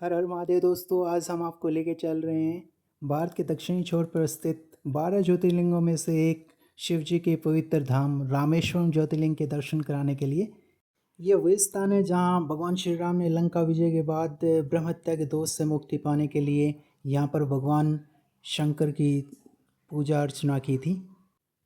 हर हर महादेव दोस्तों, आज हम आपको लेके चल रहे हैं भारत के दक्षिणी छोर पर स्थित 12 ज्योतिर्लिंगों में से एक शिव जी के पवित्र धाम रामेश्वरम ज्योतिर्लिंग के दर्शन कराने के लिए। ये वही स्थान है जहाँ भगवान श्री राम ने लंका विजय के बाद ब्रह्म हत्या के दोष से मुक्ति पाने के लिए यहाँ पर भगवान शंकर की पूजा अर्चना की थी।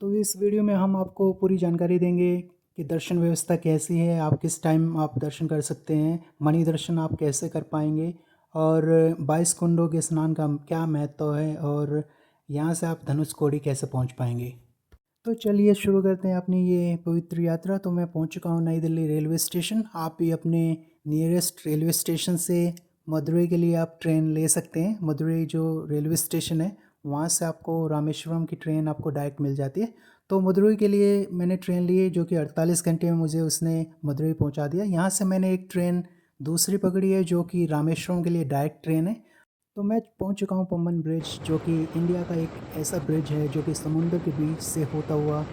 तो इस वीडियो में हम आपको पूरी जानकारी देंगे कि दर्शन व्यवस्था कैसी है, आप किस टाइम आप दर्शन कर सकते हैं, मणि दर्शन आप कैसे कर पाएंगे और 22 कुंडों के स्नान का क्या महत्व है और यहाँ से आप धनुष कोडी कैसे पहुँच पाएंगे। तो चलिए शुरू करते हैं अपनी ये पवित्र यात्रा। तो मैं पहुँच चुका हूँ नई दिल्ली रेलवे स्टेशन। आप भी अपने नियरेस्ट रेलवे स्टेशन से मदुरई के लिए आप ट्रेन ले सकते हैं। मदुरई जो रेलवे स्टेशन है वहाँ से आपको रामेश्वरम की ट्रेन आपको डायरेक्ट मिल जाती है। तो मदुरई के लिए मैंने ट्रेन ली है जो कि 48 घंटे में मुझे उसने मदुरई पहुँचा दिया। यहाँ से मैंने एक ट्रेन दूसरी पकड़ी है जो कि रामेश्वरम के लिए डायरेक्ट ट्रेन है। तो मैं पहुंच चुका हूं पम्बन ब्रिज, जो कि इंडिया का एक ऐसा ब्रिज है जो कि समुद्र के बीच से होता हुआ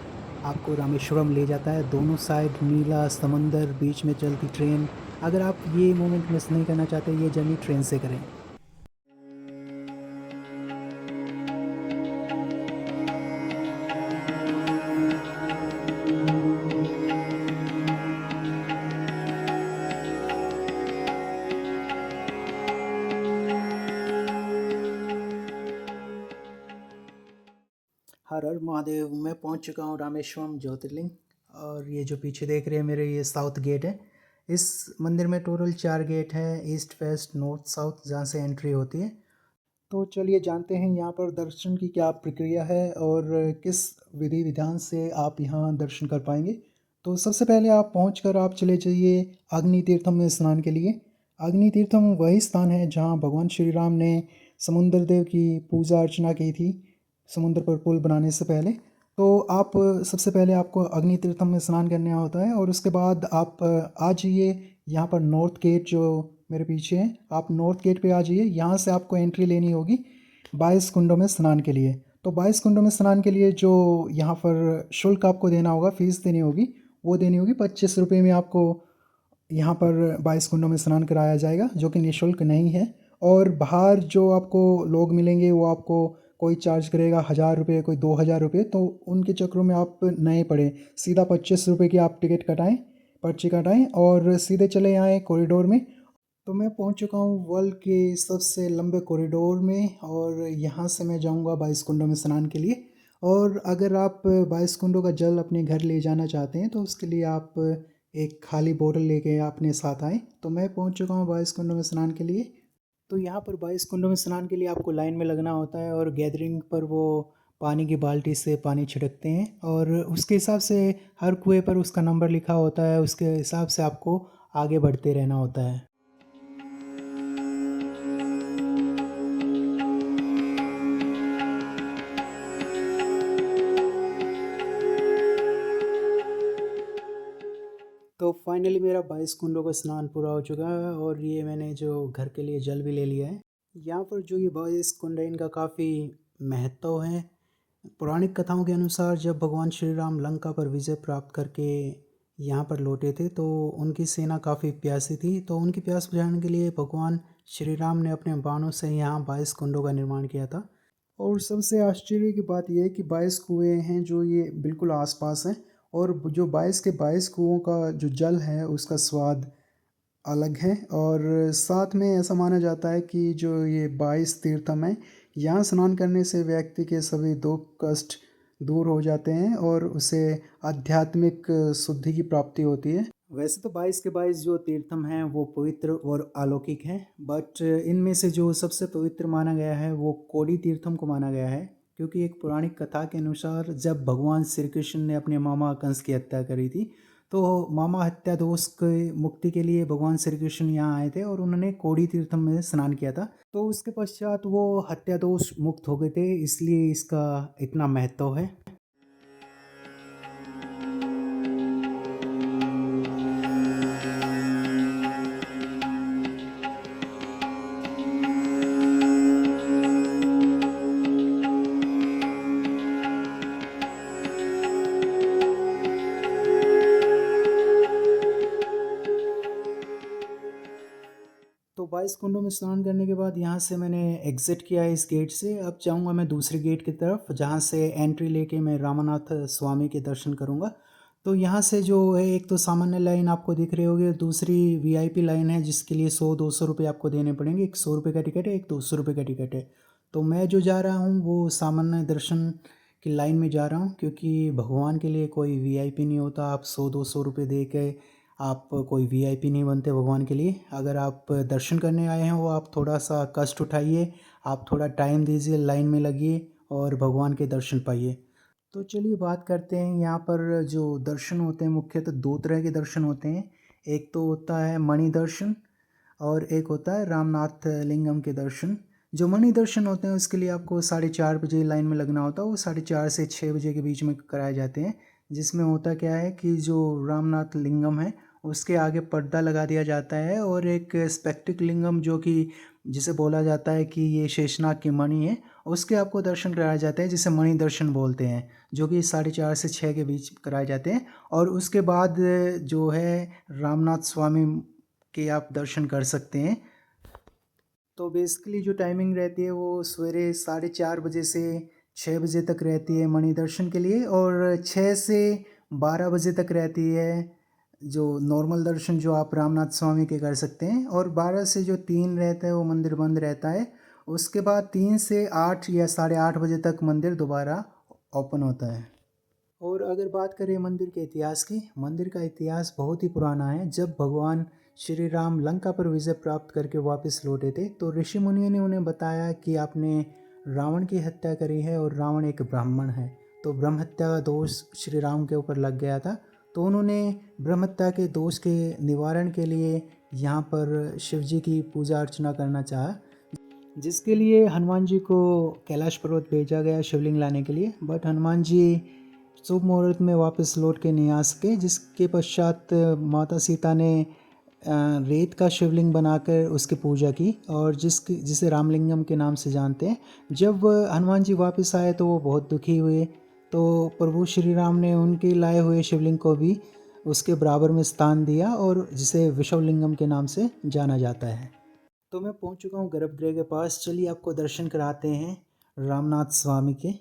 आपको रामेश्वरम ले जाता है। दोनों साइड नीला समंदर, बीच में चलती ट्रेन। अगर आप ये मोमेंट मिस नहीं करना चाहते, ये जर्नी ट्रेन से करें। हर हर महादेव, मैं पहुंच चुका हूं रामेश्वरम ज्योतिर्लिंग। और ये जो पीछे देख रहे हैं मेरे, ये साउथ गेट है। इस मंदिर में टोटल 4 गेट है, ईस्ट वेस्ट नॉर्थ साउथ, जहाँ से एंट्री होती है। तो चलिए जानते हैं यहाँ पर दर्शन की क्या प्रक्रिया है और किस विधि विधान से आप यहाँ दर्शन कर पाएंगे। तो सबसे पहले आप पहुँच आप चले जाइए अग्नि तीर्थम में स्नान के लिए। अग्नि तीर्थम वही स्थान है जहाँ भगवान श्री राम ने समुद्र देव की पूजा अर्चना की थी समुद्र पर पुल बनाने से पहले। तो आप सबसे पहले आपको अग्नि तीर्थम में स्नान करना होता है और उसके बाद आप आ जाइए यहाँ पर नॉर्थ गेट जो मेरे पीछे है। आप नॉर्थ गेट पे आ जाइए। यहाँ से आपको एंट्री लेनी होगी 22 कुंडों में स्नान के लिए। तो 22 कुंडों में स्नान के लिए जो यहाँ पर शुल्क आपको देना होगा, फीस देनी होगी, वो देनी होगी 25 रुपये में। आपको यहाँ पर 22 कुंडों में स्नान कराया जाएगा जो कि निःशुल्क नहीं है। और बाहर जो आपको लोग मिलेंगे वो आपको कोई चार्ज करेगा 1000 रुपये, कोई 2000 रुपये। तो उनके चक्रों में आप नहीं पड़े, सीधा 25 रुपये की आप टिकट कटाएं, पर्ची कटाएं और सीधे चले आएँ कॉरिडोर में। तो मैं पहुंच चुका हूं वर्ल्ड के सबसे लंबे कॉरिडोर में और यहां से मैं जाऊंगा 22 कुंडों में स्नान के लिए। और अगर आप 22 कुंडों का जल अपने घर ले जाना चाहते हैं तो उसके लिए आप एक खाली बोतल लेके अपने साथ आएँ। तो मैं पहुंच चुका हूं 22 कुंडों में स्नान के लिए। तो यहाँ पर 22 कुंडों में स्नान के लिए आपको लाइन में लगना होता है और गैदरिंग पर वो पानी की बाल्टी से पानी छिड़कते हैं और उसके हिसाब से हर कुएं पर उसका नंबर लिखा होता है, उसके हिसाब से आपको आगे बढ़ते रहना होता है। तो फाइनली मेरा 22 कुंडों का स्नान पूरा हो चुका है और ये मैंने जो घर के लिए जल भी ले लिया है। यहाँ पर जो ये 22 कुंड है इनका काफ़ी महत्व है। पौराणिक कथाओं के अनुसार जब भगवान श्री राम लंका पर विजय प्राप्त करके यहाँ पर लौटे थे तो उनकी सेना काफ़ी प्यासी थी। तो उनकी प्यास बुझाने के लिए भगवान श्री राम ने अपने बाणों से यहाँ 22 कुंडों का निर्माण किया था। और सबसे आश्चर्य की बात यह है कि 22 कुएँ हैं जो ये बिल्कुल आसपास हैं और जो 22 के 22 कुओं का जो जल है उसका स्वाद अलग है। और साथ में ऐसा माना जाता है कि जो ये 22 तीर्थम है, यहाँ स्नान करने से व्यक्ति के सभी दुख कष्ट दूर हो जाते हैं और उसे आध्यात्मिक शुद्धि की प्राप्ति होती है। वैसे तो 22 के 22 जो तीर्थम हैं वो पवित्र और अलौकिक हैं, बट इनमें से जो सबसे पवित्र माना गया है वो कोडी तीर्थम को माना गया है। क्योंकि एक पौराणिक कथा के अनुसार जब भगवान श्री कृष्ण ने अपने मामा कंस की हत्या करी थी तो मामा हत्या दोष के मुक्ति के लिए भगवान श्री कृष्ण यहाँ आए थे और उन्होंने कोडी तीर्थम में स्नान किया था। तो उसके पश्चात वो हत्या दोष मुक्त हो गए थे, इसलिए इसका इतना महत्व है। तो 22 कुंडों में स्नान करने के बाद यहाँ से मैंने एग्ज़िट किया है इस गेट से। अब जाऊँगा मैं दूसरे गेट की तरफ, जहाँ से एंट्री लेके मैं रामानाथ स्वामी के दर्शन करूँगा। तो यहाँ से जो है, एक तो सामान्य लाइन आपको दिख रही होगी, दूसरी वीआईपी लाइन है जिसके लिए 100-200 रुपये आपको देने पड़ेंगे। एक 100 रुपये का टिकट है, एक 200 रुपये का टिकट है। तो मैं जो जा रहा हूँ वो सामान्य दर्शन की लाइन में जा रहा हूँ, क्योंकि भगवान के लिए कोई वीआईपी नहीं होता। आप 100-200 रुपये दे के आप कोई वीआईपी नहीं बनते भगवान के लिए। अगर आप दर्शन करने आए हैं, वो आप थोड़ा सा कष्ट उठाइए, आप थोड़ा टाइम दीजिए, लाइन में लगिए और भगवान के दर्शन पाइए। तो चलिए बात करते हैं, यहाँ पर जो दर्शन होते हैं मुख्यतः दो तरह के दर्शन होते हैं। एक तो होता है मणि दर्शन और एक होता है रामनाथ लिंगम के दर्शन। जो मणि दर्शन होते हैं उसके लिए आपको 4:30 बजे लाइन में लगना होता है। वो 4:30 से 6 बजे के बीच में कराए जाते हैं। जिसमें होता क्या है कि जो रामनाथ लिंगम है उसके आगे पर्दा लगा दिया जाता है, और एक स्पेक्टिक लिंगम जो कि जिसे बोला जाता है कि ये शेषनाग की मणि है, उसके आपको दर्शन कराए जाते हैं, जिसे मणि दर्शन बोलते हैं, जो कि 4:30 से 6 के बीच कराए जाते हैं। और उसके बाद जो है रामनाथ स्वामी के आप दर्शन कर सकते हैं। तो बेसिकली जो टाइमिंग रहती है वो सवेरे 4:30 बजे से 6 बजे तक रहती है मणि दर्शन के लिए, और 6 से 12 बजे तक रहती है जो नॉर्मल दर्शन जो आप रामनाथ स्वामी के कर सकते हैं। और 12 से जो 3 रहता है वो मंदिर बंद रहता है। उसके बाद 3 से 8 या 8:30 बजे तक मंदिर दोबारा ओपन होता है। और अगर बात करें मंदिर के इतिहास की, मंदिर का इतिहास बहुत ही पुराना है। जब भगवान श्री राम लंका पर विजय प्राप्त करके वापस लौटे थे, तो ऋषि मुनियों ने उन्हें बताया कि आपने रावण की हत्या करी है और रावण एक ब्राह्मण है। तो ब्रह्म हत्या का दोष श्री राम के ऊपर लग गया था। तो उन्होंने ब्रह्म हत्या के दोष के निवारण के लिए यहाँ पर शिव जी की पूजा अर्चना करना चाहा, जिसके लिए हनुमान जी को कैलाश पर्वत भेजा गया शिवलिंग लाने के लिए। बट हनुमान जी शुभ मुहूर्त में वापस लौट के नहीं आ सके, जिसके पश्चात माता सीता ने रेत का शिवलिंग बनाकर उसकी पूजा की, और जिसे रामलिंगम के नाम से जानते हैं। जब हनुमान जी वापस आए तो वो बहुत दुखी हुए। तो प्रभु श्री राम ने उनके लाए हुए शिवलिंग को भी उसके बराबर में स्थान दिया, और जिसे विश्वलिंगम के नाम से जाना जाता है। तो मैं पहुंच चुका हूं गर्भगृह के पास। चलिए आपको दर्शन कराते हैं रामनाथ स्वामी के।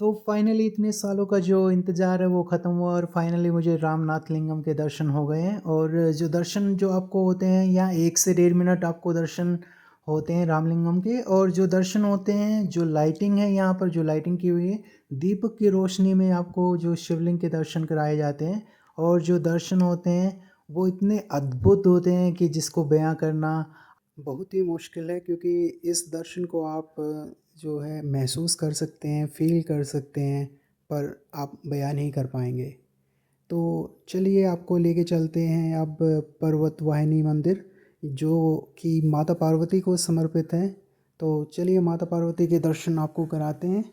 तो फाइनली इतने सालों का जो इंतज़ार है वो ख़त्म हुआ, और फाइनली मुझे रामनाथ लिंगम के दर्शन हो गए हैं। और जो दर्शन जो आपको होते हैं यहाँ 1 से 1.5 मिनट आपको दर्शन होते हैं रामलिंगम के। और जो दर्शन होते हैं, जो लाइटिंग है यहाँ पर, जो लाइटिंग की हुई है, दीपक की रोशनी में आपको जो शिवलिंग के दर्शन कराए जाते हैं। और जो दर्शन होते हैं वो इतने अद्भुत होते हैं कि जिसको बयां करना बहुत ही मुश्किल है, क्योंकि इस दर्शन को आप जो है महसूस कर सकते हैं, फील कर सकते हैं, पर आप बयान नहीं कर पाएंगे। तो चलिए आपको लेके चलते हैं अब पर्वत वाहिनी मंदिर, जो कि माता पार्वती को समर्पित है। तो चलिए माता पार्वती के दर्शन आपको कराते हैं।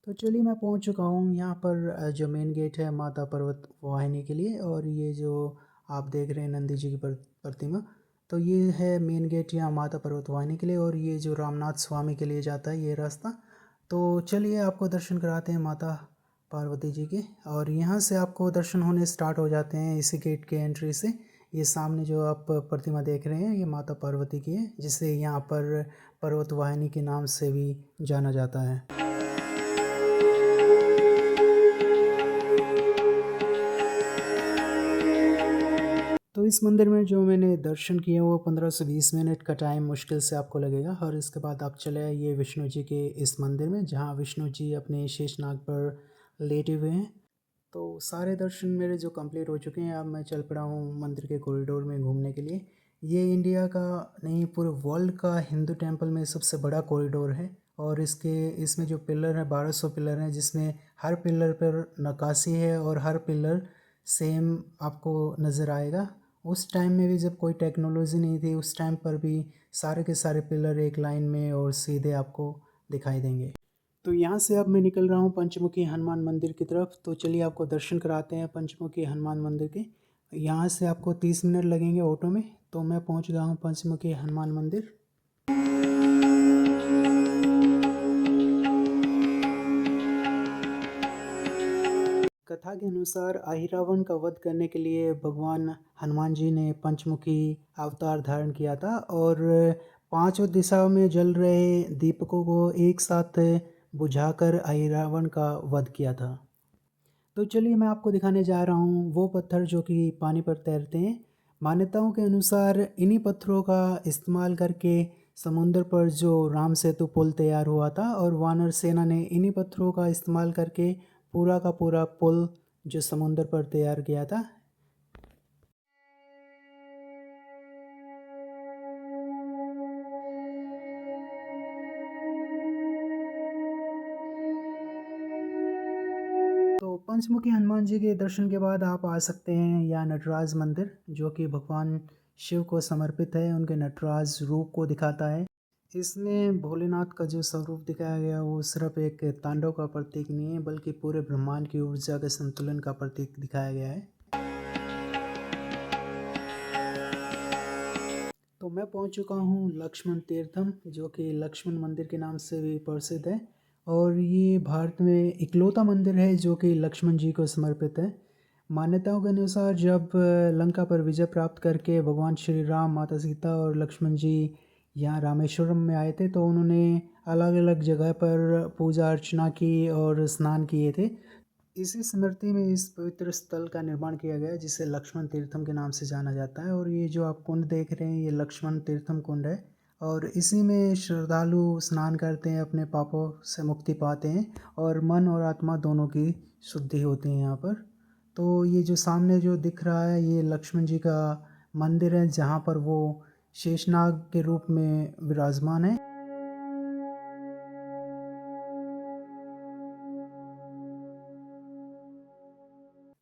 तो चलिए मैं पहुंच चुका हूं यहाँ पर। जो मेन गेट है माता पर्वत वाहिनी के लिए, और ये जो आप देख रहे हैं नंदी जी की प्रतिमा, तो ये है मेन गेट यहाँ माता पर्वत वाहिनी के लिए। और ये जो रामनाथ स्वामी के लिए जाता है ये रास्ता। तो चलिए आपको दर्शन कराते हैं माता पार्वती जी के। और यहाँ से आपको दर्शन होने स्टार्ट हो जाते हैं इसी गेट के एंट्री से। ये सामने जो आप प्रतिमा देख रहे हैं ये माता पार्वती की है, जिसे यहाँ पर पर्वत वाहिनी के नाम से भी जाना जाता है। तो इस मंदिर में जो मैंने दर्शन किए वो 15 से 20 मिनट का टाइम मुश्किल से आपको लगेगा। और इसके बाद आप चले आइए विष्णु जी के इस मंदिर में, जहाँ विष्णु जी अपने शेषनाग पर लेटे हुए हैं। तो सारे दर्शन मेरे जो कंप्लीट हो चुके हैं, अब मैं चल पड़ा हूँ मंदिर के कॉरिडोर में घूमने के लिए। ये इंडिया का नहीं, पूरे वर्ल्ड का हिंदू टेम्पल में सबसे बड़ा कॉरिडोर है। और इसमें जो पिलर है 1200 पिलर हैं, जिसमें हर पिलर पर नक्काशी है और हर पिलर सेम आपको नज़र आएगा। उस टाइम में भी जब कोई टेक्नोलॉजी नहीं थी, उस टाइम पर भी सारे के सारे पिलर एक लाइन में और सीधे आपको दिखाई देंगे। तो यहाँ से अब मैं निकल रहा हूँ पंचमुखी हनुमान मंदिर की तरफ। तो चलिए आपको दर्शन कराते हैं पंचमुखी हनुमान मंदिर के। यहाँ से आपको 30 मिनट लगेंगे ऑटो में। तो मैं पहुँच गया हूँ पंचमुखी हनुमान मंदिर। कथा के अनुसार अहिरावण का वध करने के लिए भगवान हनुमान जी ने पंचमुखी अवतार धारण किया था और पांचों दिशाओं में जल रहे दीपकों को एक साथ बुझाकर अहिरावण का वध किया था। तो चलिए मैं आपको दिखाने जा रहा हूँ वो पत्थर जो कि पानी पर तैरते हैं। मान्यताओं के अनुसार इन्हीं पत्थरों का इस्तेमाल करके समुद्र पर जो राम सेतु पुल तैयार हुआ था और वानर सेना ने इन्हीं पत्थरों का इस्तेमाल करके पूरा का पूरा पुल जो समुद्र पर तैयार किया था। तो पंचमुखी हनुमान जी के दर्शन के बाद आप आ सकते हैं यहाँ नटराज मंदिर, जो कि भगवान शिव को समर्पित है, उनके नटराज रूप को दिखाता है। इसमें भोलेनाथ का जो स्वरूप दिखाया गया वो सिर्फ एक तांडव का प्रतीक नहीं है, बल्कि पूरे ब्रह्मांड की ऊर्जा के संतुलन का प्रतीक दिखाया गया है। तो मैं पहुंच चुका हूं लक्ष्मण तीर्थम, जो कि लक्ष्मण मंदिर के नाम से भी प्रसिद्ध है और ये भारत में इकलौता मंदिर है जो कि लक्ष्मण जी को समर्पित है। मान्यताओं के अनुसार जब लंका पर विजय प्राप्त करके भगवान श्री राम, माता सीता और लक्ष्मण जी यहाँ रामेश्वरम में आए थे, तो उन्होंने अलग अलग जगह पर पूजा अर्चना की और स्नान किए थे। इसी स्मृति में इस पवित्र स्थल का निर्माण किया गया है, जिसे लक्ष्मण तीर्थम के नाम से जाना जाता है। और ये जो आप कुंड देख रहे हैं ये लक्ष्मण तीर्थम कुंड है और इसी में श्रद्धालु स्नान करते हैं, अपने पापों से मुक्ति पाते हैं और मन और आत्मा दोनों की शुद्धि होती है यहाँ पर। तो ये जो सामने जो दिख रहा है ये लक्ष्मण जी का मंदिर है, जहाँ पर वो शेषनाग के रूप में विराजमान है।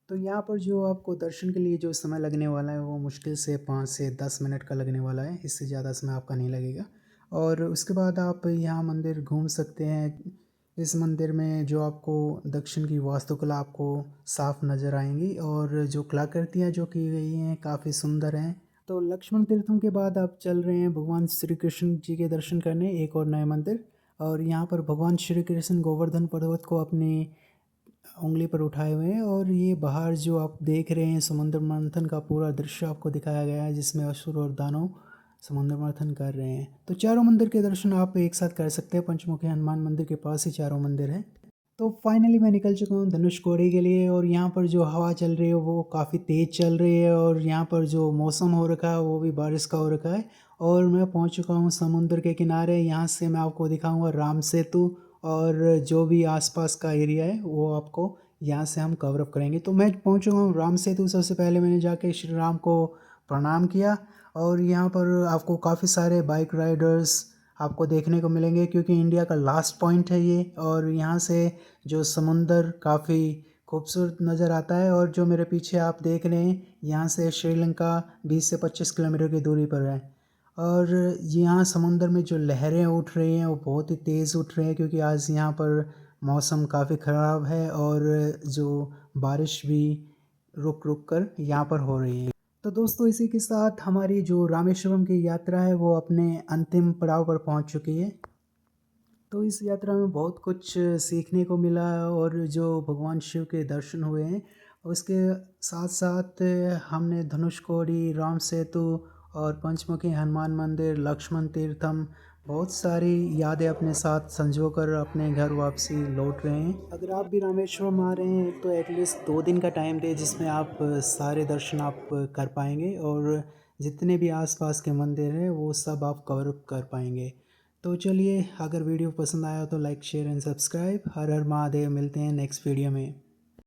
तो यहाँ पर जो आपको दर्शन के लिए जो समय लगने वाला है वो मुश्किल से 5 से 10 मिनट का लगने वाला है, इससे ज़्यादा समय आपका नहीं लगेगा। और उसके बाद आप यहाँ मंदिर घूम सकते हैं। इस मंदिर में जो आपको दक्षिण की वास्तुकला आपको साफ नज़र आएंगी और जो कलाकृतियाँ जो की गई हैं काफ़ी सुंदर हैं। तो लक्ष्मण तीर्थम के बाद आप चल रहे हैं भगवान श्री कृष्ण जी के दर्शन करने एक और नए मंदिर। और यहाँ पर भगवान श्री कृष्ण गोवर्धन पर्वत को अपनी उंगली पर उठाए हुए हैं और ये बाहर जो आप देख रहे हैं समुद्र मंथन का पूरा दृश्य आपको दिखाया गया है, जिसमें असुर और दानव समुद्र मंथन कर रहे हैं। तो चारों मंदिर के दर्शन आप एक साथ कर सकते हैं। पंचमुखी हनुमान मंदिर के पास ही चारों मंदिर हैं। तो फाइनली मैं निकल चुका हूँ धनुषकोडी के लिए और यहाँ पर जो हवा चल रही है वो काफ़ी तेज़ चल रही है और यहाँ पर जो मौसम हो रखा है वो भी बारिश का हो रखा है। और मैं पहुँच चुका हूँ समुद्र के किनारे। यहाँ से मैं आपको दिखाऊंगा राम सेतु और जो भी आसपास का एरिया है वो आपको यहाँ से हम कवर अप करेंगे। तो मैं पहुँच चुका हूँ राम सेतु। सबसे पहले मैंने जाके श्री राम को प्रणाम किया और यहाँ पर आपको काफ़ी सारे बाइक राइडर्स आपको देखने को मिलेंगे, क्योंकि इंडिया का लास्ट पॉइंट है ये। और यहाँ से जो समुंदर काफ़ी खूबसूरत नज़र आता है और जो मेरे पीछे आप देख रहे हैं यहाँ से श्रीलंका 20 से 25 किलोमीटर की दूरी पर है। और यहाँ समुंदर में जो लहरें उठ रही हैं वो बहुत ही तेज़ उठ रही हैं, क्योंकि आज यहाँ पर मौसम काफ़ी ख़राब है और जो बारिश भी रुक रुक कर यहाँ पर हो रही है। तो दोस्तों इसी के साथ हमारी जो रामेश्वरम की यात्रा है वो अपने अंतिम पड़ाव पर पहुँच चुकी है। तो इस यात्रा में बहुत कुछ सीखने को मिला और जो भगवान शिव के दर्शन हुए हैं, उसके साथ साथ हमने धनुषकोडी, राम सेतु और पंचमुखी हनुमान मंदिर, लक्ष्मण तीर्थम, बहुत सारी यादें अपने साथ संजो कर अपने घर वापसी लौट रहे हैं। अगर आप भी रामेश्वरम आ रहे हैं तो एटलीस्ट 2 दिन का टाइम दें, जिसमें आप सारे दर्शन आप कर पाएंगे और जितने भी आसपास के मंदिर हैं वो सब आप कवर कर पाएंगे। तो चलिए, अगर वीडियो पसंद आया तो लाइक शेयर एंड सब्सक्राइब। हर हर महादेव। मिलते हैं नेक्स्ट वीडियो में।